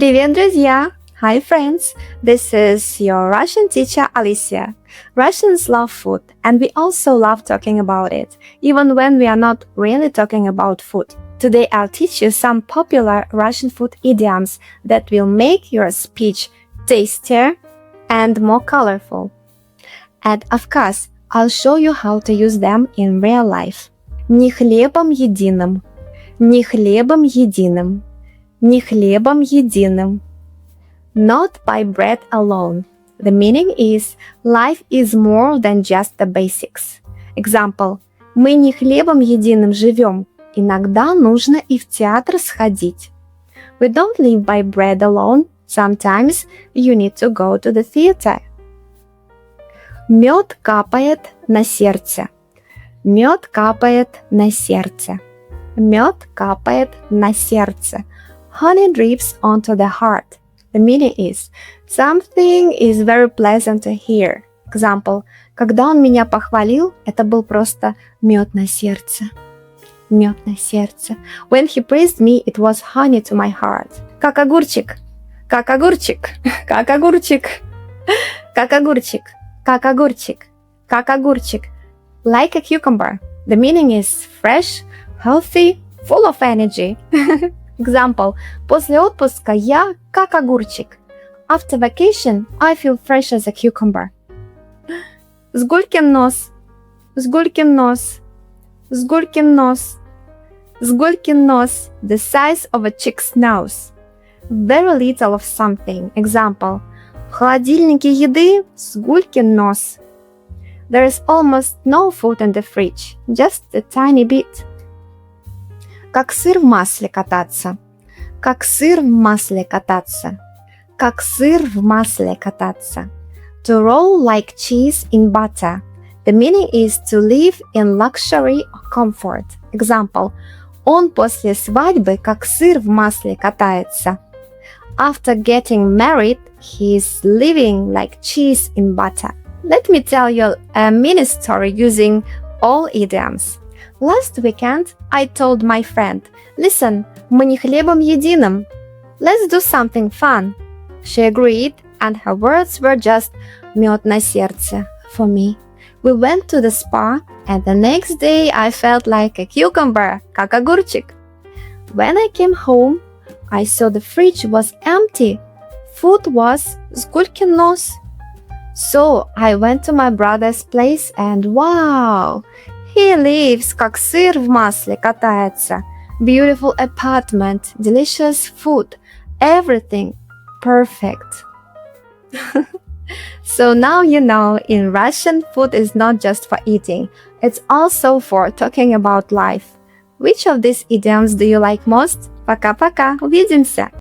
Привет, друзья! Hi, friends! This is your Russian teacher, Alicia. Russians love food, and we also love talking about it, even when we are not really talking about food. Today, I'll teach you some popular Russian food idioms that will make your speech tastier and more colorful. And of course, I'll show you how to use them in real life. Не хлебом единым. Не хлебом единым. Не хлебом единым. Not by bread alone. The meaning is, life is more than just the basics. Example. Мы не хлебом единым живем. Иногда нужно и в театр сходить. We don't live by bread alone. Sometimes you need to go to the theater. Мед капает на сердце. Мед капает на сердце. Мед капает на сердце. Honey drips onto the heart. The meaning is, something is very pleasant to hear. Example, когда он меня похвалил, это был просто мед на сердце. Мед на сердце. When he praised me, it was honey to my heart. Как огурчик. Как огурчик. Как огурчик. Как огурчик. Как огурчик. Как огурчик. Like a cucumber. The meaning is fresh, healthy, full of energy. Example. После отпуска я как огурчик. After vacation, I feel fresh as a cucumber. Сгулькин нос. Сгулькин нос. Сгулькин нос. Сгулькин нос. The size of a chick's nose. Very little of something. Example. В холодильнике еды сгулькин нос. There is almost no food in the fridge. Just a tiny bit. Как сыр в масле кататься. Как сыр в масле кататься. Как сыр в масле кататься. To roll like cheese in butter. The meaning is to live in luxury or comfort. Example. Он после свадьбы как сыр в масле катается. After getting married, he is living like cheese in butter. Let me tell you a mini story using all idioms. Last weekend, I told my friend, listen, мы не хлебом единым. Let's do something fun. She agreed, and her words were just мед на сердце for me. We went to the spa, and the next day I felt like a cucumber, как огурчик. When I came home, I saw the fridge was empty. Food was сгулькин нос. So I went to my brother's place and wow! He lives как сыр в масле катается. Beautiful apartment, delicious food, everything perfect. So now you know, in Russian, food is not just for eating. It's also for talking about life. Which of these idioms do you like most? Пока-пока, увидимся!